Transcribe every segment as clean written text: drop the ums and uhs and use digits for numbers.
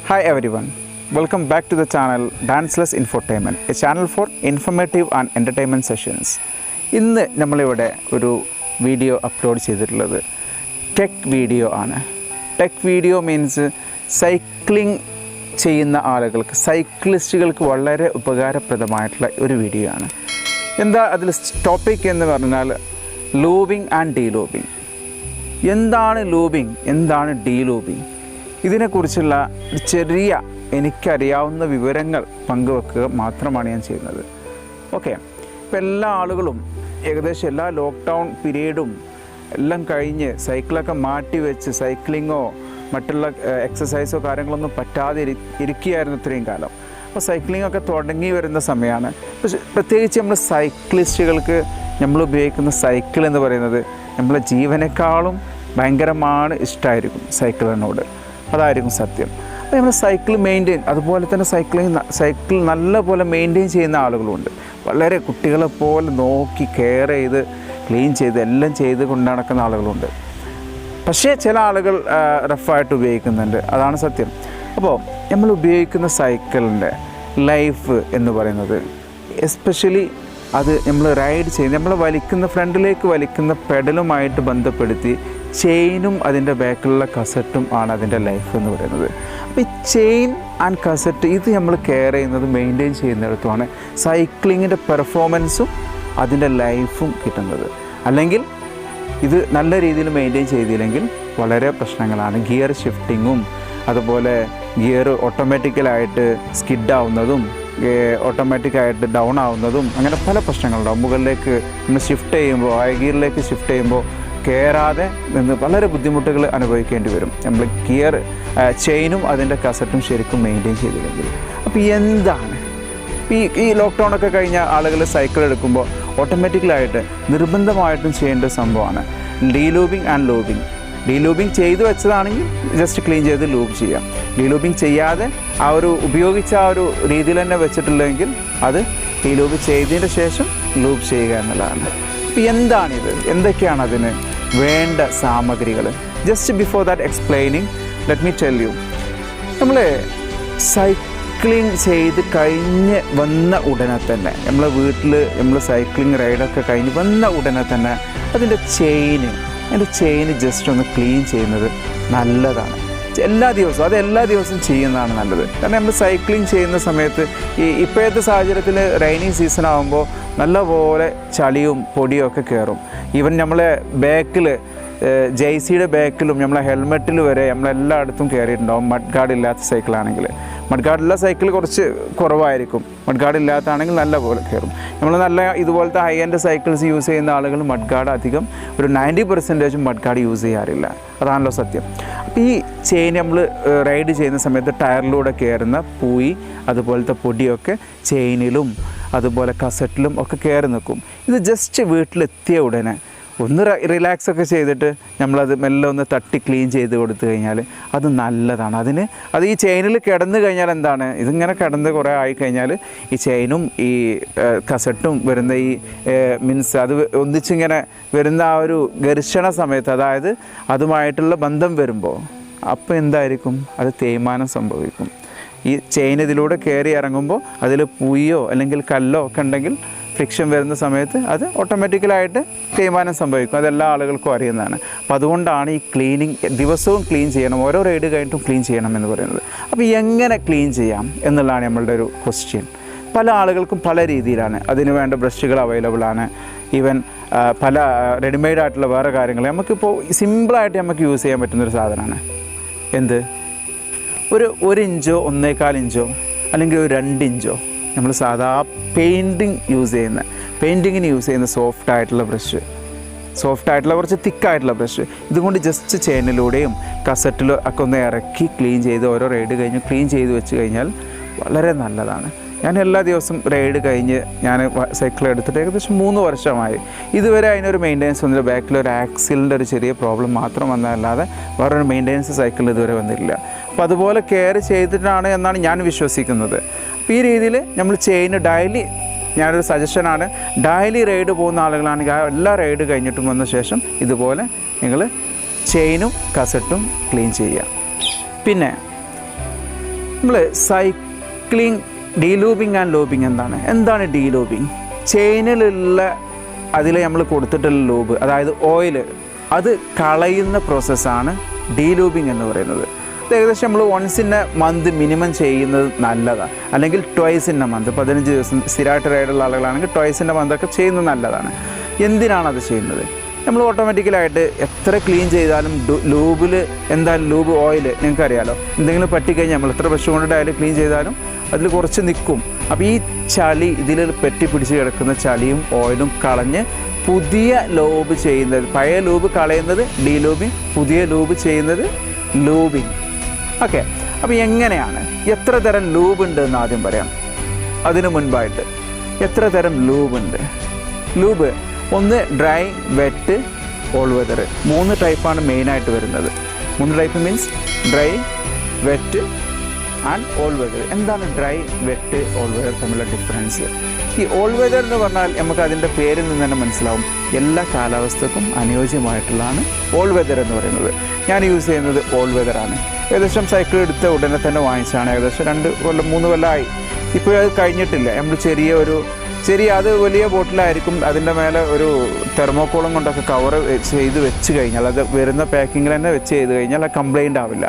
Hi everyone, welcome back to the channel Danceless Infotainment, a channel for informative and entertainment sessions. ഇന്ന് നമ്മളിവിടെ ഒരു video upload ചെയ്തിട്ടുള്ളത് tech video ആണ്. Tech video means cycling ചെയ്യുന്ന ആളുകൾക്ക്, സൈക്ലിസ്റ്റുകൾക്ക് വളരെ ഉപകാരപ്രദമായിട്ടുള്ള ഒരു വീഡിയോ ആണ്. എന്താ അതിൽ ടോപ്പിക് എന്ന് പറഞ്ഞാൽ ലൂബിങ് ആൻഡ് ഡീലൂബിങ്. എന്താണ് ലൂബിങ്, എന്താണ് ഡീലൂബിങ്? ഇതിനെക്കുറിച്ചുള്ള ചെറിയ എനിക്കറിയാവുന്ന വിവരങ്ങൾ പങ്കുവെക്കുക മാത്രമാണ് ഞാൻ ചെയ്യുന്നത്. ഓക്കെ, ഇപ്പോൾ എല്ലാ ആളുകളും ഏകദേശം എല്ലാ ലോക്ക്ഡൗൺ പീരീഡും എല്ലാം കഴിഞ്ഞ് സൈക്കിളൊക്കെ മാറ്റി വെച്ച് സൈക്ലിങ്ങോ മറ്റുള്ള എക്സസൈസോ കാര്യങ്ങളൊന്നും പറ്റാതെ ഇരിക്കുകയായിരുന്നു ഇത്രയും കാലം. അപ്പോൾ സൈക്ലിങ്ങൊക്കെ തുടങ്ങി വരുന്ന സമയമാണ്. പക്ഷേ പ്രത്യേകിച്ച് നമ്മൾ സൈക്ലിസ്റ്റുകൾക്ക് നമ്മൾ ഉപയോഗിക്കുന്ന സൈക്കിൾ എന്ന് പറയുന്നത് നമ്മളെ ജീവനേക്കാളും ഭയങ്കരമാണ് ഇഷ്ടമായിരിക്കും സൈക്കിളിനോട്. അതായിരിക്കും സത്യം. അപ്പോൾ നമ്മൾ സൈക്കിൾ മെയിൻറ്റെയിൻ, അതുപോലെ തന്നെ സൈക്കിൾ നല്ല പോലെ മെയിൻറ്റെയിൻ ചെയ്യുന്ന ആളുകളുണ്ട്. വളരെ കുട്ടികളെ പോലെ നോക്കി കെയർ ചെയ്ത് ക്ലീൻ ചെയ്ത് എല്ലാം ചെയ്ത് കൊണ്ട് നടക്കുന്ന ആളുകളുണ്ട്. പക്ഷേ ചില ആളുകൾ റഫായിട്ട് ഉപയോഗിക്കുന്നുണ്ട്, അതാണ് സത്യം. അപ്പോൾ നമ്മൾ ഉപയോഗിക്കുന്ന സൈക്കിളിൻ്റെ ലൈഫ് എന്ന് പറയുന്നത് എസ്പെഷ്യലി അത് നമ്മൾ റൈഡ് ചെയ്ത് നമ്മൾ വലിക്കുന്ന ഫ്രണ്ടിലേക്ക് വലിക്കുന്ന പെഡലുമായിട്ട് ബന്ധപ്പെടുത്തി ചെയിനും അതിൻ്റെ ബാക്കിലുള്ള കസറ്റും ആണ് അതിൻ്റെ ലൈഫ് എന്ന് പറയുന്നത്. അപ്പോൾ ഈ ചെയിൻ ആൻഡ് കസറ്റ് ഇത് നമ്മൾ കെയർ ചെയ്യുന്നത് മെയിൻറ്റെയിൻ ചെയ്യുന്നിടത്തുമാണ് സൈക്ലിങ്ങിൻ്റെ പെർഫോമൻസും അതിൻ്റെ ലൈഫും കിട്ടുന്നത്. അല്ലെങ്കിൽ ഇത് നല്ല രീതിയിൽ മെയിൻറ്റെയിൻ ചെയ്തില്ലെങ്കിൽ വളരെ പ്രശ്നങ്ങളാണ്. ഗിയർ ഷിഫ്റ്റിങ്ങും അതുപോലെ ഗിയർ ഓട്ടോമാറ്റിക്കലായിട്ട് സ്കിഡാവുന്നതും ഓട്ടോമാറ്റിക്കായിട്ട് ഡൗൺ ആവുന്നതും അങ്ങനെ പല പ്രശ്നങ്ങളുണ്ടാവും. മുകളിലേക്ക് നമ്മൾ ഷിഫ്റ്റ് ചെയ്യുമ്പോൾ, ഹൈ ഗിയറിലേക്ക് ഷിഫ്റ്റ് ചെയ്യുമ്പോൾ കയറാതെ നിന്ന് വളരെ ബുദ്ധിമുട്ടുകൾ അനുഭവിക്കേണ്ടി വരും നമ്മൾ ഗിയർ ചെയിനും അതിൻ്റെ കസറ്റും ശരിക്കും മെയിൻറ്റെയിൻ ചെയ്തില്ലെങ്കിൽ. അപ്പോൾ എന്താണ് ഈ ലോക്ക്ഡൗണൊക്കെ കഴിഞ്ഞ ആളുകൾ സൈക്കിൾ എടുക്കുമ്പോൾ ഓട്ടോമാറ്റിക്കലായിട്ട് നിർബന്ധമായിട്ടും ചെയ്യേണ്ട സംഭവമാണ് ഡീലൂബിങ് ആൻഡ് ലൂബിങ്. ഡീലൂബിങ് ചെയ്ത് വെച്ചതാണെങ്കിൽ ജസ്റ്റ് ക്ലീൻ ചെയ്ത് ലൂബ് ചെയ്യാം. ഡീലൂബിങ് ചെയ്യാതെ ഉപയോഗിച്ച ആ ഒരു രീതിയിൽ തന്നെ വെച്ചിട്ടില്ലെങ്കിൽ അത് ഡീലൂബ് ചെയ്തതിന് ശേഷം ലൂബ് ചെയ്യുക എന്നുള്ളതാണ്. അപ്പോൾ എന്താണിത്, എന്തൊക്കെയാണ് അതിന് വേണ്ട സാമഗ്രികൾ? Just before that explaining let me tell you, നമ്മൾ സൈക്ലിംഗ് ചെയ്ത് കഴിഞ്ഞ് വന്ന ഉടനെ തന്നെ നമ്മളെ വീട്ടിൽ നമ്മൾ സൈക്ലിംഗ് റൈഡൊക്കെ കഴിഞ്ഞ് വന്ന ഉടനെ തന്നെ അതിൻ്റെ ചെയിന് ജസ്റ്റ് ഒന്ന് ക്ലീൻ ചെയ്യുന്നത് നല്ലതാണ്. എല്ലാ ദിവസവും ചെയ്യുന്നതാണ് നല്ലത്. കാരണം നമ്മൾ സൈക്ലിംഗ് ചെയ്യുന്ന സമയത്ത് ഇപ്പോഴത്തെ സാഹചര്യത്തിൽ റെയിനി സീസൺ ആകുമ്പോൾ നല്ലപോലെ ചളിയും പൊടിയും ഒക്കെ കയറും. ഈവൻ നമ്മളെ ബാക്കിൽ ജെയ്സിയുടെ ബാക്കിലും നമ്മളെ ഹെൽമെറ്റിൽ വരെ നമ്മളെല്ലായിടത്തും കയറിയിട്ടുണ്ടാവും. മഡ് ഗാർഡ് ഇല്ലാത്ത സൈക്കിളാണെങ്കിൽ. മഡ് ഗാർഡുള്ള സൈക്കിൾ കുറച്ച് കുറവായിരിക്കും, മഡ് ഗാർഡ് ഇല്ലാത്തതാണെങ്കിൽ നല്ല പോലെ കയറും. നമ്മൾ നല്ല ഇതുപോലത്തെ ഹൈ എൻഡ് സൈക്കിൾസ് യൂസ് ചെയ്യുന്ന ആളുകൾ മഡ് ഗാർഡ് അധികം ഒരു 90% മഡ് ഗാർഡ് യൂസ് ചെയ്യാറില്ല. അതാണല്ലോ സത്യം. അപ്പോൾ ഈ ചെയിൻ നമ്മൾ റൈഡ് ചെയ്യുന്ന സമയത്ത് ടയറിലൂടെ കയറുന്ന പൂയി അതുപോലത്തെ പൊടിയൊക്കെ ചെയിനിലും അതുപോലെ കസറ്റിലും ഒക്കെ കയറി നിൽക്കും. ഇത് ജസ്റ്റ് വീട്ടിലെത്തിയ ഉടനെ ഒന്ന് റിലാക്സ് ഒക്കെ ചെയ്തിട്ട് നമ്മളത് മെല്ലെ ഒന്ന് തട്ടി ക്ലീൻ ചെയ്ത് കൊടുത്തു കഴിഞ്ഞാൽ അത് നല്ലതാണ്. അത് ഈ ചെയിനിൽ കിടന്നു കഴിഞ്ഞാൽ എന്താണ്, ഇതിങ്ങനെ കിടന്ന് കുറേ ആയിക്കഴിഞ്ഞാൽ ഈ ചെയിനും ഈ കസറ്റും വരുന്ന ഈ മീൻസ് അത് ഒന്നിച്ചിങ്ങനെ വരുന്ന ആ ഒരു ഘർഷണ സമയത്ത്, അതായത് അതുമായിട്ടുള്ള ബന്ധം വരുമ്പോൾ അപ്പോൾ എന്തായിരിക്കും, അത് തേയ്മാനം സംഭവിക്കും. ഈ ചെയിൻ ഇതിലൂടെ കയറി ഇറങ്ങുമ്പോൾ അതിൽ പൂയോ അല്ലെങ്കിൽ കല്ലോ ഒക്കെ ഉണ്ടെങ്കിൽ ഫ്രിക്ഷൻ വരുന്ന സമയത്ത് അത് ഓട്ടോമാറ്റിക്കലായിട്ട് തേയ്മാനം സംഭവിക്കും. അതെല്ലാ ആളുകൾക്കും അറിയുന്നതാണ്. അപ്പോൾ അതുകൊണ്ടാണ് ഈ ക്ലീനിങ് ദിവസവും ക്ലീൻ ചെയ്യണം, ഓരോ റൈഡ് കഴിഞ്ഞിട്ടും ക്ലീൻ ചെയ്യണം എന്ന് പറയുന്നത്. അപ്പോൾ എങ്ങനെ ക്ലീൻ ചെയ്യാം എന്നുള്ളതാണ് നമ്മളുടെ ഒരു ക്വസ്റ്റ്യൻ. പല ആളുകൾക്കും പല രീതിയിലാണ്. അതിന് വേണ്ട ബ്രഷുകൾ അവൈലബിൾ ആണ്. ഈവൻ പല റെഡിമെയ്ഡ് ആയിട്ടുള്ള വേറെ കാര്യങ്ങൾ നമുക്കിപ്പോൾ സിമ്പിളായിട്ട് നമുക്ക് യൂസ് ചെയ്യാൻ പറ്റുന്നൊരു സാധനമാണ് എന്ത്, ഒരു 1 ഇഞ്ചോ 1.25 ഇഞ്ചോ അല്ലെങ്കിൽ ഒരു 2 ഇഞ്ചോ നമ്മൾ സാധാ പെയിൻറ്റിങ്ങിന് യൂസ് ചെയ്യുന്ന സോഫ്റ്റായിട്ടുള്ള കുറച്ച് തിക്കായിട്ടുള്ള ബ്രഷ് ഇതുകൊണ്ട് ജസ്റ്റ് ചെയിനിലൂടെയും കസറ്റിലും ഒക്കെ ഒന്ന് ഇറക്കി ക്ലീൻ ചെയ്ത് ഓരോ റൈഡ് കഴിഞ്ഞ് ക്ലീൻ ചെയ്ത് വെച്ച് കഴിഞ്ഞാൽ വളരെ നല്ലതാണ്. ഞാൻ എല്ലാ ദിവസവും റൈഡ് കഴിഞ്ഞ് ഞാൻ സൈക്കിൾ എടുത്തിട്ട് ഏകദേശം 3 വർഷമായി. ഇതുവരെ അതിനൊരു മെയിൻ്റെനൻസ് വന്നില്ല. ബാക്കിലൊരു ആക്സിലിൻ്റെ ഒരു ചെറിയ പ്രോബ്ലം മാത്രം വന്നതല്ലാതെ വേറൊരു മെയിൻ്റെനൻസ് സൈക്കിളിൽ ഇതുവരെ വന്നിട്ടില്ല. അപ്പോൾ അതുപോലെ കെയർ ചെയ്തിട്ടാണ് എന്നാണ് ഞാൻ വിശ്വസിക്കുന്നത്. അപ്പോൾ ഈ രീതിയിൽ നമ്മൾ ചെയിൻ ഡെയിലി, ഞാനൊരു സജഷനാണ്, ഡെയിലി റൈഡ് പോകുന്ന ആളുകളാണെങ്കിൽ എല്ലാ റൈഡ് കഴിഞ്ഞിട്ടും വന്ന ശേഷം ഇതുപോലെ നിങ്ങൾ ചെയിനും കസറ്റും ക്ലീൻ ചെയ്യുക. പിന്നെ നമ്മൾ സൈക്ലിംഗ് ഡീലൂബിങ് ആൻഡ് ലൂബിങ് എന്താണ് ഡീലൂബിങ്? ചെയിനിലുള്ള അതിൽ നമ്മൾ കൊടുത്തിട്ടുള്ള ലൂബ്, അതായത് ഓയിൽ, അത് കളയുന്ന പ്രോസസ്സാണ് ഡീലൂബിങ് എന്ന് പറയുന്നത്. അത് ഏകദേശം നമ്മൾ once in a month minimum ചെയ്യുന്നത് നല്ലതാണ്, അല്ലെങ്കിൽ ട്വൈസ് ഇൻ എ മന്ത്. 15 ദിവസം സ്ഥിരമായിട്ട് റൈഡുള്ള ആളുകളാണെങ്കിൽ ട്വൈസ് ഇൻ എ മന്തൊക്കെ ചെയ്യുന്നത് നല്ലതാണ്. എന്തിനാണ് അത് ചെയ്യുന്നത്? നമ്മൾ ഓട്ടോമാറ്റിക്കലായിട്ട് എത്ര ക്ലീൻ ചെയ്താലും ലൂബിൽ എന്തായാലും ലൂബ് ഓയിൽ നിങ്ങൾക്കറിയാലോ, എന്തെങ്കിലും പറ്റിക്കഴിഞ്ഞാൽ നമ്മൾ എത്ര ബ്രഷ് കൊണ്ടിട്ടായാലും ക്ലീൻ ചെയ്താലും അതിൽ കുറച്ച് നിൽക്കും. അപ്പോൾ ഈ ചളി, ഇതിൽ പെട്ടി പിടിച്ച് കിടക്കുന്ന ചളിയും ഓയിലും കളഞ്ഞ് പുതിയ ലൂബ് ചെയ്യുന്നത്, പഴയ ലൂബ് കളയുന്നത് ഡീലൂബിങ്, പുതിയ ലൂബ് ചെയ്യുന്നത് ലൂബിങ്. ഓക്കെ, അപ്പോൾ എങ്ങനെയാണ്, എത്ര തരം ലൂബ് ഉണ്ട് എന്ന് ആദ്യം പറയാം. അതിനു മുൻപായിട്ട് എത്ര തരം ലൂബ് ഉണ്ട്? ലൂബ് ഒന്ന് ഡ്രൈ, വെറ്റ്, ഓൾ വെതർ. 3 ടൈപ്പാണ് മെയിനായിട്ട് വരുന്നത്. 3 type means dry, wet and all weather. എന്താണ് ഡ്രൈ, വെറ്റ്, ഓൾ വെതർ തമ്മിലുള്ള ഡിഫറൻസ്? ഈ ഓൾ വെതർ എന്ന് പറഞ്ഞാൽ നമുക്ക് അതിൻ്റെ പേരിൽ നിന്ന് തന്നെ മനസ്സിലാവും, എല്ലാ കാലാവസ്ഥക്കും അനുയോജ്യമായിട്ടുള്ളതാണ് ഓൾ വെതർ എന്ന് പറയുന്നത്. ഞാൻ യൂസ് ചെയ്യുന്നത് ഓൾ വെതറാണ്. ഏകദേശം സൈക്കിൾ എടുത്ത ഉടനെ തന്നെ വാങ്ങിച്ചാണ്. ഏകദേശം 2 കൊല്ലം 3 കൊല്ലമായി. ഇപ്പോൾ അത് കഴിഞ്ഞിട്ടില്ല. നമ്മൾ ചെറിയ അത് വലിയ ബോട്ടിലായിരിക്കും. അതിൻ്റെ മേലെ ഒരു തെർമോക്കോളും കൊണ്ടൊക്കെ കവർ ചെയ്ത് വെച്ച് കഴിഞ്ഞാൽ, അത് വരുന്ന പാക്കിങ്ങിൽ തന്നെ വെച്ച് ചെയ്ത് കഴിഞ്ഞാൽ അത് കംപ്ലൈൻ്റ് ആവില്ല.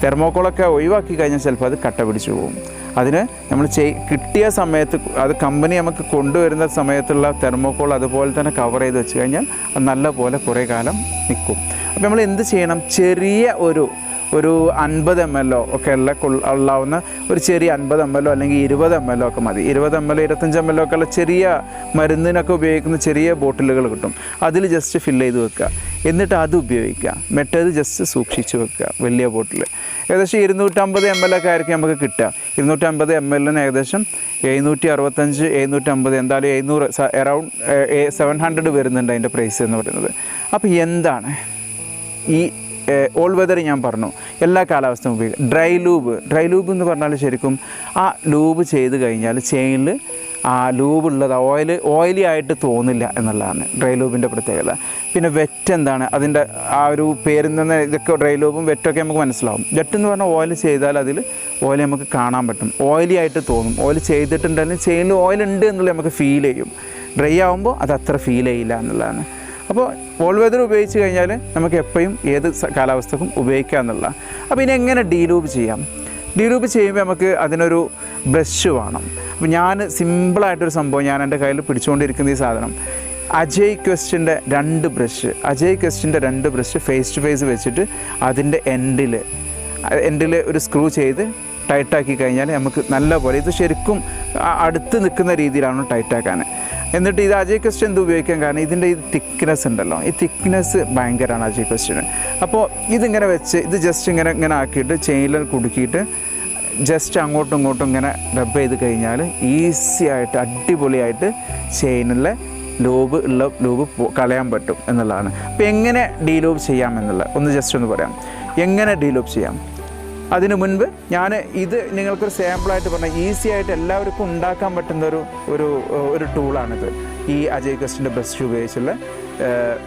തെർമോക്കോളൊക്കെ ഒഴിവാക്കി കഴിഞ്ഞാൽ ചിലപ്പോൾ അത് കട്ട പിടിച്ചു പോകും. അതിന് നമ്മൾ കിട്ടിയ സമയത്ത്, അത് കമ്പനി നമുക്ക് കൊണ്ടുവരുന്ന സമയത്തുള്ള തെർമോക്കോൾ അതുപോലെ തന്നെ കവർ ചെയ്ത് വെച്ച് കഴിഞ്ഞാൽ അത് നല്ല പോലെ കുറേ കാലം നിൽക്കും. അപ്പോൾ നമ്മൾ എന്ത് ചെയ്യണം? ചെറിയ ഒരു 50 ml ഒക്കെ ഉള്ളാവുന്ന ഒരു ചെറിയ 50 ml അല്ലെങ്കിൽ 20 ml ഒക്കെ മതി. 20 ml 25 ml ഒക്കെ ഉള്ള ചെറിയ മരുന്നിനൊക്കെ ഉപയോഗിക്കുന്ന ചെറിയ ബോട്ടിലുകൾ കിട്ടും. അതിൽ ജസ്റ്റ് ഫില്ല് ചെയ്ത് വെക്കുക, എന്നിട്ട് അത് ഉപയോഗിക്കുക. മറ്റേത് ജസ്റ്റ് സൂക്ഷിച്ച് വെക്കുക, വലിയ ബോട്ടിൽ. ഏകദേശം 250 ml ഒക്കെ ആയിരിക്കും നമുക്ക് കിട്ടുക. 250 ml ഏകദേശം 765, 750, എന്തായാലും 700, അറൗണ്ട് 700 വരുന്നുണ്ട് അതിൻ്റെ പ്രൈസ് എന്ന് പറയുന്നത്. അപ്പോൾ എന്താണ് ഈ ഓൾ വെതർ? ഞാൻ പറഞ്ഞു എല്ലാ കാലാവസ്ഥയും ഉപയോഗിക്കുക. ഡ്രൈ ലൂബ് എന്ന് പറഞ്ഞാൽ ശരിക്കും ആ ലൂബ് ചെയ്ത് കഴിഞ്ഞാൽ ചെയിനിൽ ആ ലൂബുള്ളത് ഓയിലി ആയിട്ട് തോന്നില്ല എന്നുള്ളതാണ് ഡ്രൈ ലൂബിൻ്റെ പ്രത്യേകത. പിന്നെ വെറ്റ് എന്താണ്? അതിൻ്റെ ആ ഒരു പേരിൽ നിന്ന് ഇതൊക്കെ ഡ്രൈ ലൂബും വെറ്റൊക്കെ നമുക്ക് മനസ്സിലാവും. വെറ്റ് എന്ന് പറഞ്ഞാൽ ഓയിൽ ചെയ്താൽ അതിൽ ഓയിൽ നമുക്ക് കാണാൻ പറ്റും, ഓയിലി ആയിട്ട് തോന്നും. ഓയിൽ ചെയ്തിട്ടുണ്ടെങ്കിൽ ചെയിനിൽ ഓയിൽ ഉണ്ട് എന്നുള്ളത് നമുക്ക് ഫീൽ ചെയ്യും. ഡ്രൈ ആകുമ്പോൾ അത് അത്ര ഫീൽ ചെയ്യില്ല എന്നുള്ളതാണ്. അപ്പോൾ ഓൾ വെതർ ഉപയോഗിച്ച് കഴിഞ്ഞാൽ നമുക്ക് എപ്പോഴും ഏത് കാലാവസ്ഥക്കും ഉപയോഗിക്കുക എന്നുള്ള. അപ്പോൾ ഇനി എങ്ങനെ ഡീലൂബ് ചെയ്യാം? ഡീലൂബ് ചെയ്യുമ്പോൾ നമുക്ക് അതിനൊരു ബ്രഷ് വേണം. അപ്പോൾ ഞാൻ സിമ്പിളായിട്ടൊരു സംഭവം, ഞാൻ എൻ്റെ കയ്യിൽ പിടിച്ചുകൊണ്ടിരിക്കുന്ന ഈ സാധനം, അജയ് ക്വസ്റ്റിൻ്റെ 2 ബ്രഷ് ഫേസ് ടു ഫേസ് വെച്ചിട്ട് അതിൻ്റെ എൻഡിൽ ഒരു സ്ക്രൂ ചെയ്ത് ടൈറ്റാക്കി കഴിഞ്ഞാൽ നമുക്ക് നല്ല പോലെ, ഇത് ശരിക്കും അടുത്ത് നിൽക്കുന്ന രീതിയിലാണ് ടൈറ്റാക്കാൻ. എന്നിട്ട് ഇത് അജയ് ക്വസ്റ്റ്യൻ എന്ത് ഉപയോഗിക്കാൻ കാരണം ഇതിൻ്റെ ഈ തിക്നെസ് ഉണ്ടല്ലോ, ഈ തിക്നെസ് ഭയങ്കരമാണ് അജയ് ക്വസ്റ്റ്യന്. അപ്പോൾ ഇതിങ്ങനെ വെച്ച് ഇത് ജസ്റ്റ് ഇങ്ങനെ ആക്കിയിട്ട് ചെയിനിൽ കുടുക്കിയിട്ട് ജസ്റ്റ് അങ്ങോട്ടും ഇങ്ങോട്ടും ഇങ്ങനെ റബ്ബ് ചെയ്ത് കഴിഞ്ഞാൽ ഈസി ആയിട്ട് അടിപൊളിയായിട്ട് ചെയിനിലെ ലൂബ് കളയാൻ പറ്റും എന്നുള്ളതാണ്. അപ്പോൾ എങ്ങനെ ഡീലൂബ് ചെയ്യാം എന്നുള്ളത് ഒന്ന് ജസ്റ്റ് ഒന്ന് പറയാം. എങ്ങനെ ഡീലൂബ് ചെയ്യാം? അതിനു മുൻപ് ഞാൻ ഇത് നിങ്ങൾക്കൊരു സാമ്പിളായിട്ട് പറഞ്ഞാൽ ഈസി ആയിട്ട് എല്ലാവർക്കും ഉണ്ടാക്കാൻ പറ്റുന്ന ഒരു ടൂളാണിത്. ഈ അജയ് ക്വസ്റ്റിൻ്റെ ബ്രഷ് ഉപയോഗിച്ചുള്ള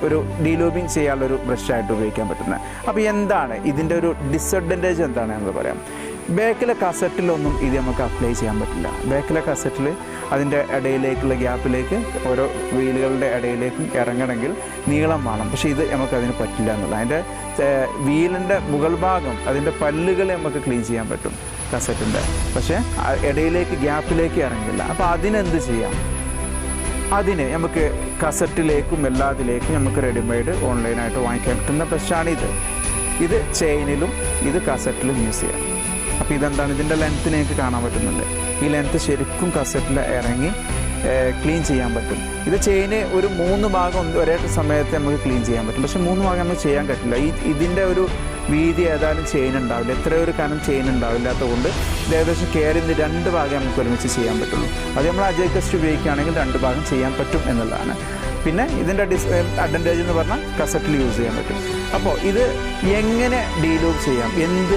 ഒരു ഡീലൂബിങ് ചെയ്യാനുള്ളൊരു ബ്രഷായിട്ട് ഉപയോഗിക്കാൻ പറ്റുന്നത്. അപ്പോൾ എന്താണ് ഇതിൻ്റെ ഒരു ഡിസഡ്വാൻറ്റേജ് എന്താണെന്ന് പറയാം. ബാക്കിലെ കസറ്റിലൊന്നും ഇത് നമുക്ക് അപ്ലൈ ചെയ്യാൻ പറ്റില്ല. ബാക്കിലെ കസറ്റിൽ അതിൻ്റെ ഇടയിലേക്കുള്ള ഗ്യാപ്പിലേക്ക് ഓരോ വീലുകളുടെ ഇടയിലേക്കും ഇറങ്ങണമെങ്കിൽ നീളം വേണം. പക്ഷേ ഇത് നമുക്കതിന് പറ്റില്ല എന്നുള്ള. അതിൻ്റെ വീലിൻ്റെ മുകൾ ഭാഗം, അതിൻ്റെ പല്ലുകൾ നമുക്ക് ക്ലീൻ ചെയ്യാൻ പറ്റും കസറ്റിൻ്റെ, പക്ഷേ ഇടയിലേക്ക് ഗ്യാപ്പിലേക്ക് ഇറങ്ങില്ല. അപ്പോൾ അതിനെന്ത് ചെയ്യാം? അതിന് നമുക്ക് കസറ്റിലേക്കും എല്ലാത്തിലേക്കും നമുക്ക് റെഡിമെയ്ഡ് ഓൺലൈനായിട്ട് വാങ്ങിക്കാൻ പറ്റുന്ന ബ്രഷാണിത്. ഇത് ചെയിനിലും ഇത് കസറ്റിലും യൂസ് ചെയ്യാം. അപ്പോൾ ഇതെന്താണ്? ഇതിൻ്റെ ലെങ്ത്ത് നിങ്ങൾക്ക് കാണാൻ പറ്റുന്നുണ്ട്. ഈ ലെങ്ത്ത് ശരിക്കും കസറ്റിൽ ഇറങ്ങി ക്ലീൻ ചെയ്യാൻ പറ്റും. ഇത് ചെയിന് ഒരു 3 ഭാഗം ഒരേ സമയത്ത് നമുക്ക് ക്ലീൻ ചെയ്യാൻ പറ്റും. പക്ഷേ 3 ഭാഗം നമുക്ക് ചെയ്യാൻ പറ്റില്ല. ഇതിൻ്റെ ഒരു വീതി ഏതായാലും ചെയിൻ ഉണ്ടാവില്ല, എത്രയൊരു കനം ചെയിൻ ഉണ്ടാവില്ലാത്തതുകൊണ്ട് ഇത് ഏകദേശം കയറിന്ന് 2 ഭാഗം നമുക്ക് ഒരുമിച്ച് ചെയ്യാൻ പറ്റുള്ളൂ. അത് നമ്മൾ അജയ് ക്വസ്റ്റ് ഉപയോഗിക്കുകയാണെങ്കിൽ 2 ഭാഗം ചെയ്യാൻ പറ്റും എന്നുള്ളതാണ്. പിന്നെ ഇതിൻ്റെ അഡ്വാൻറ്റേജ് എന്ന് പറഞ്ഞാൽ കസറ്റിൽ യൂസ് ചെയ്യാൻ പറ്റും. അപ്പോൾ ഇത് എങ്ങനെ ഡീലൂബ് ചെയ്യാം, എന്ത്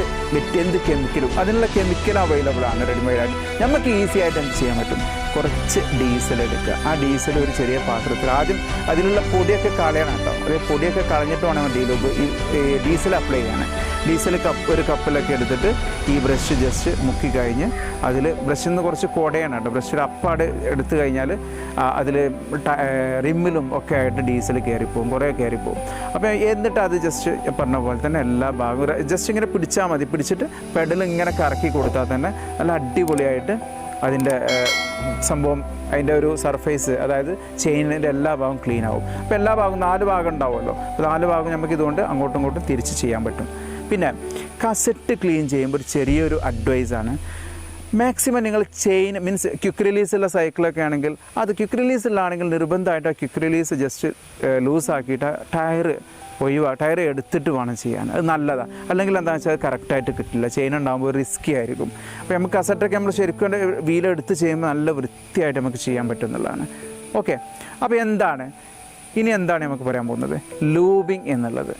എന്ത് കെമിക്കലും അതിനുള്ള കെമിക്കൽ അവൈലബിൾ ആണ് റെഡിമെയ്ഡായിട്ട്. നമുക്ക് ഈസി ആയിട്ട് എന്ത് ചെയ്യാൻ പറ്റും, കുറച്ച് ഡീസൽ എടുക്കുക. ആ ഡീസൽ ഒരു ചെറിയ പാത്രത്തിൽ ആദ്യം അതിലുള്ള പൊടിയൊക്കെ കളയണം കേട്ടോ. അത് പൊടിയൊക്കെ കളഞ്ഞിട്ട് വേണം ഈ ഡീസൽ അപ്ലൈ ചെയ്യാൻ. ഡീസൽ ഒരു കപ്പിലൊക്കെ എടുത്തിട്ട് ഈ ബ്രഷ് ജസ്റ്റ് മുക്കി കഴിഞ്ഞ് അതിൽ ബ്രഷിൽ നിന്ന് കുറച്ച് കുടയാണ് കേട്ടോ. ബ്രഷിൽ അപ്പാട് എടുത്തു കഴിഞ്ഞാൽ അതിൽ റിമ്മിലും ഒക്കെ ആയിട്ട് ഡീസൽ കയറിപ്പോവും, കുറേ കയറിപ്പോവും. അപ്പോൾ എന്നിട്ട് അത് ജസ്റ്റ് പറഞ്ഞ പോലെ തന്നെ എല്ലാ ഭാഗവും ജസ്റ്റ് ഇങ്ങനെ പിടിച്ചാൽ മതി. പിടിച്ചിട്ട് പെഡൽ ഇങ്ങനെ കറക്കി കൊടുത്താൽ തന്നെ നല്ല അടിപൊളിയായിട്ട് അതിൻ്റെ സംഭവം, അതിൻ്റെ ഒരു സർഫേസ്, അതായത് ചെയിനിൻ്റെ എല്ലാ ഭാഗവും ക്ലീൻ ആവും. അപ്പോൾ എല്ലാ ഭാഗവും 4 ഭാഗം ഉണ്ടാവുമല്ലോ. അപ്പോൾ 4 ഭാഗം നമുക്ക് ഇതുകൊണ്ട് അങ്ങോട്ടും ഇങ്ങോട്ടും തിരിച്ച് ചെയ്യാൻ പറ്റും. പിന്നെ കസറ്റ് ക്ലീൻ ചെയ്യുമ്പോൾ ഒരു ചെറിയൊരു അഡ്വൈസാണ്, മാക്സിമം നിങ്ങൾ ചെയിൻ മീൻസ് ക്വിക്ക് റിലീസുള്ള സൈക്കിളൊക്കെ ആണെങ്കിൽ അത് ക്വിക്ക് റിലീസുള്ളാണെങ്കിൽ നിർബന്ധമായിട്ട് ആ ക്വിക്ക് റിലീസ് ജസ്റ്റ് ലൂസാക്കിയിട്ട് ടയർ എടുത്തിട്ട് വേണം ചെയ്യാൻ. അത് നല്ലതാണ്. അല്ലെങ്കിൽ എന്താണെന്ന് വെച്ചാൽ അത് കറക്റ്റായിട്ട് കിട്ടില്ല. ചെയിൻ ഉണ്ടാകുമ്പോൾ റിസ്ക്കി ആയിരിക്കും. അപ്പോൾ നമുക്ക് കസറ്റൊക്കെ നമ്മൾ ശരിക്കും വീലെടുത്ത് ചെയ്യുമ്പോൾ നല്ല വൃത്തിയായിട്ട് നമുക്ക് ചെയ്യാൻ പറ്റുന്നതാണ്. ഓക്കെ, അപ്പോൾ ഇനി എന്താണ് നമുക്ക് പറയാൻ പോകുന്നത്, ലൂബിങ് എന്നുള്ളത്.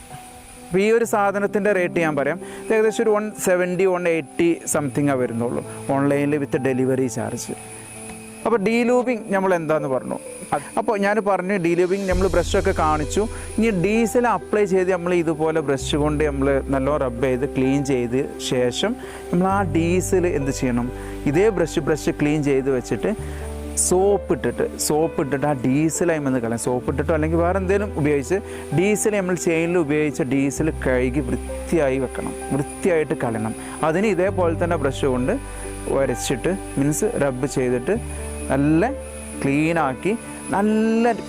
അപ്പോൾ ഈ ഒരു സാധനത്തിൻ്റെ റേറ്റ് ഞാൻ പറയാം, ഏകദേശം ഒരു 170-180 സംതിങ്ങാണ് വരുന്നുള്ളൂ ഓൺലൈനിൽ വിത്ത് ഡെലിവറി ചാർജ്. അപ്പോൾ ഡീലൂബിങ് നമ്മൾ എന്താണെന്ന് പറഞ്ഞു. അപ്പോൾ ഞാൻ പറഞ്ഞു ഡീലൂബിങ് നമ്മൾ ബ്രഷൊക്കെ കാണിച്ചു. ഇനി ഡീസൽ അപ്ലൈ ചെയ്ത് നമ്മൾ ഇതുപോലെ ബ്രഷ് കൊണ്ട് നമ്മൾ നല്ലോണം റബ്ബ് ചെയ്ത് ക്ലീൻ ചെയ്ത് ശേഷം നമ്മൾ ആ ഡീസൽ എന്ത് ചെയ്യണം, ഇതേ ബ്രഷ് ക്ലീൻ ചെയ്ത് വെച്ചിട്ട് സോപ്പ് ഇട്ടിട്ട് ആ ഡീസലായി കളയാം. സോപ്പ് ഇട്ടിട്ടോ അല്ലെങ്കിൽ വേറെ എന്തെങ്കിലും ഉപയോഗിച്ച് ഡീസൽ നമ്മൾ ചെയിനിൽ ഉപയോഗിച്ച ഡീസൽ കഴുകി വൃത്തിയായി വെക്കണം, വൃത്തിയായിട്ട് കളയണം. അതിന് ഇതേപോലെ തന്നെ ബ്രഷ് കൊണ്ട് ഉരച്ചിട്ട് മീൻസ് റബ്ബ് ചെയ്തിട്ട് നല്ല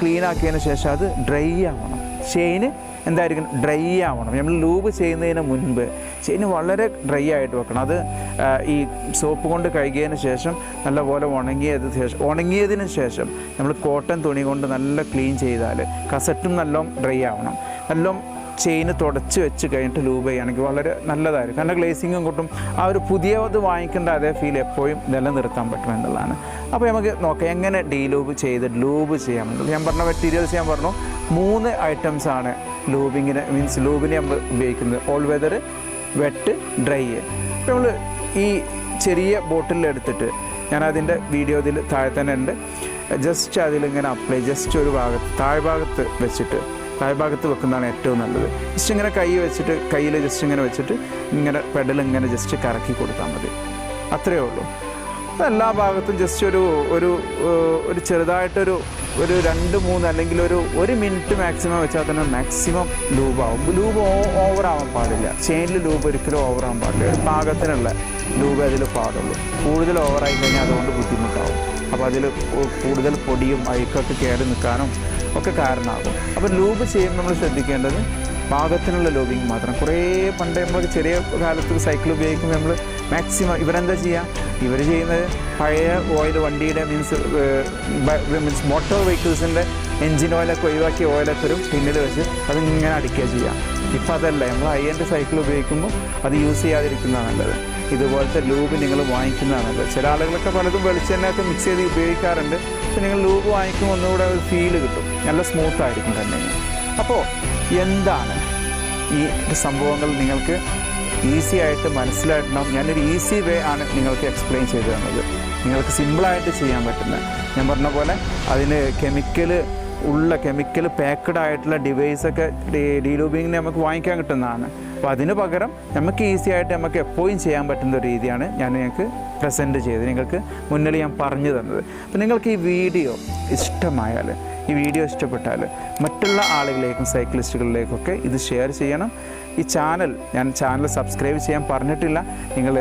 ക്ലീനാക്കിയതിന് ശേഷം അത് ഡ്രൈ ആവണം. ചെയിന് എന്തായിരിക്കും, ഡ്രൈ ആവണം. നമ്മൾ ലൂബ് ചെയ്യുന്നതിന് മുൻപ് ചെയിന് വളരെ ഡ്രൈ ആയിട്ട് വെക്കണം. അത് ഈ സോപ്പ് കൊണ്ട് കഴുകിയതിന് ശേഷം നല്ലപോലെ ഉണങ്ങിയതിന് ശേഷം നമ്മൾ കോട്ടൺ തുണി കൊണ്ട് നല്ല ക്ലീൻ ചെയ്താൽ കസറ്റും നല്ല ഡ്രൈ ആവണം. നല്ല ചെയിന് തുടച്ച് വെച്ച് കഴിഞ്ഞിട്ട് ലൂബ് ചെയ്യുകയാണെങ്കിൽ വളരെ നല്ലതായിരിക്കും. നല്ല ഗ്ലേസിങ്ങും കിട്ടും. ആ ഒരു പുതിയത് വാങ്ങിക്കേണ്ട അതേ ഫീൽ എപ്പോഴും നിലനിർത്താൻ പറ്റും എന്നുള്ളതാണ്. അപ്പോൾ നമുക്ക് നോക്കാം എങ്ങനെ ലൂബ് ചെയ്യാൻ പറ്റും. ഞാൻ പറഞ്ഞ മെറ്റീരിയൽസ് ഞാൻ പറഞ്ഞു 3 ഐറ്റംസാണ് ലൂബിങ്ങിന് മീൻസ് ലൂബിന് നമ്മൾ ഉപയോഗിക്കുന്നത്. All weather, wet, dry. അപ്പോൾ നമ്മൾ ഈ ചെറിയ ബോട്ടിലെടുത്തിട്ട് ഞാനതിൻ്റെ വീഡിയോ ഇതിൽ താഴെ തന്നെ ഉണ്ട്. ജസ്റ്റ് അതിലിങ്ങനെ അപ്ലൈ ജസ്റ്റ് ഒരു താഴ്ഭാഗത്ത് വെക്കുന്നതാണ് ഏറ്റവും നല്ലത്. ജസ്റ്റ് ഇങ്ങനെ കയ്യിൽ ജസ്റ്റ് ഇങ്ങനെ വെച്ചിട്ട് ഇങ്ങനെ പെഡൽ ഇങ്ങനെ ജസ്റ്റ് കറക്കി കൊടുത്താൽ മതി. അത്രയേ ഉള്ളൂ. എല്ലാ ഭാഗത്തും ജസ്റ്റ് ഒരു ചെറുതായിട്ടൊരു 2-3 അല്ലെങ്കിൽ ഒരു മിനിറ്റ് മാക്സിമം വെച്ചാൽ തന്നെ മാക്സിമം ലൂബാവും. ലൂബ് ഓവറാവാൻ പാടില്ല. ചെയിനിൽ ലൂബ് ഒരിക്കലും ഓവറാവാൻ പാടില്ല. ഒരു പാകത്തിനുള്ള ലൂബ് അതിൽ പാടുള്ളൂ. കൂടുതൽ ഓവറായി കഴിഞ്ഞാൽ അതുകൊണ്ട് ബുദ്ധിമുട്ടാവും. അപ്പോൾ അതിൽ കൂടുതൽ പൊടിയും അഴുക്കൊക്കെ കയറി നിൽക്കാനും ഒക്കെ കാരണമാകും. അപ്പോൾ ലൂബ് ചെയ്യുമ്പോൾ നമ്മൾ ശ്രദ്ധിക്കേണ്ടത് പാകത്തിനുള്ള ലൂബിങ് മാത്രം. കുറേ പണ്ട് നമ്മൾ ചെറിയ കാലത്ത് സൈക്കിൾ ഉപയോഗിക്കുമ്പോൾ നമ്മൾ മാക്സിമം ഇവരെന്താ ചെയ്യുക, ഇവർ ചെയ്യുന്നത് പഴയ ഓയിൽ വണ്ടിയുടെ മീൻസ് മോട്ടോർ വെഹിക്കിൾസിൻ്റെ എൻജിൻ ഓയിലൊക്കെ ഒഴിവാക്കിയ ഓയിലൊക്കെ ഒരു ടിന്നിൽ വെച്ച് അതിങ്ങനെ അടിക്കുക ചെയ്യാം. ഇപ്പോൾ അതല്ല, നമ്മൾ ഹൈ-എൻഡ് സൈക്കിൾ ഉപയോഗിക്കുമ്പോൾ അത് യൂസ് ചെയ്യാതിരിക്കുന്നതാണ് നല്ലത്. ഇതുപോലത്തെ ലൂബ് നിങ്ങൾ വാങ്ങിക്കുന്നതാണ് നല്ലത്. ചില ആളുകളൊക്കെ പലതും വെളിച്ചെണ്ണയൊക്കെ മിക്സ് ചെയ്ത് ഉപയോഗിക്കാറുണ്ട്. പക്ഷെ നിങ്ങൾ ലൂബ് വാങ്ങിക്കുമ്പോൾ ഒന്നുകൂടെ ഒരു ഫീല് കിട്ടും, നല്ല സ്മൂത്തായിരിക്കും തന്നെ. അപ്പോൾ എന്താണ് ഈ സംഭവങ്ങൾ നിങ്ങൾക്ക് ഈസി ആയിട്ട് മനസ്സിലാക്കണം. ഞാനൊരു ഈസി വേ ആണ് നിങ്ങൾക്ക് എക്സ്പ്ലെയിൻ ചെയ്തു തന്നത്. നിങ്ങൾക്ക് സിമ്പിളായിട്ട് ചെയ്യാൻ പറ്റുന്ന, ഞാൻ പറഞ്ഞ പോലെ അതിന് കെമിക്കൽ പാക്കഡ് ആയിട്ടുള്ള ഡിവൈസൊക്കെ ഡീലൂബിങ്ങിന് നമുക്ക് വാങ്ങിക്കാൻ കിട്ടുന്നതാണ്. അപ്പോൾ അതിന് പകരം നമുക്ക് ഈസി ആയിട്ട് നമുക്ക് എപ്പോഴും ചെയ്യാൻ പറ്റുന്ന ഒരു രീതിയാണ് ഞാൻ നിങ്ങൾക്ക് പ്രസൻറ്റ് ചെയ്ത് നിങ്ങൾക്ക് മുന്നിൽ ഞാൻ പറഞ്ഞു തന്നത്. അപ്പോൾ നിങ്ങൾക്ക് ഈ വീഡിയോ ഇഷ്ടമായാൽ, ഈ വീഡിയോ ഇഷ്ടപ്പെട്ടാൽ മറ്റുള്ള ആളുകളിലേക്കും സൈക്ലിസ്റ്റുകളിലേക്കൊക്കെ ഇത് ഷെയർ ചെയ്യണം. ഈ ചാനൽ സബ്സ്ക്രൈബ് ചെയ്യാൻ പറഞ്ഞിട്ടില്ല. നിങ്ങൾ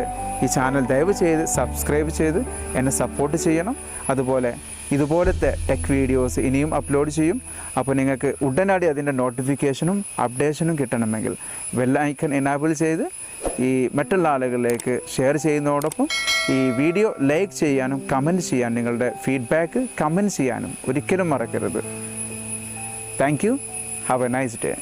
ഈ ചാനൽ ദയവ് ചെയ്ത് സബ്സ്ക്രൈബ് ചെയ്ത് എന്നെ സപ്പോർട്ട് ചെയ്യണം. അതുപോലെ ഇതുപോലത്തെ ടെക് വീഡിയോസ് ഇനിയും അപ്ലോഡ് ചെയ്യും. അപ്പോൾ നിങ്ങൾക്ക് ഉടനടി അതിൻ്റെ നോട്ടിഫിക്കേഷനും അപ്ഡേഷനും കിട്ടണമെങ്കിൽ ബെൽ ഐക്കൺ എനാബിൾ ചെയ്ത് ഈ മറ്റുള്ള ആളുകളിലേക്ക് ഷെയർ ചെയ്യുന്നതോടൊപ്പം ഈ വീഡിയോ ലൈക്ക് ചെയ്യാനും കമൻറ്റ് ചെയ്യാനും നിങ്ങളുടെ ഫീഡ്ബാക്ക് കമൻറ്റ് ചെയ്യാനും ഒരിക്കലും മറക്കരുത്. Thank you. Have A nice day.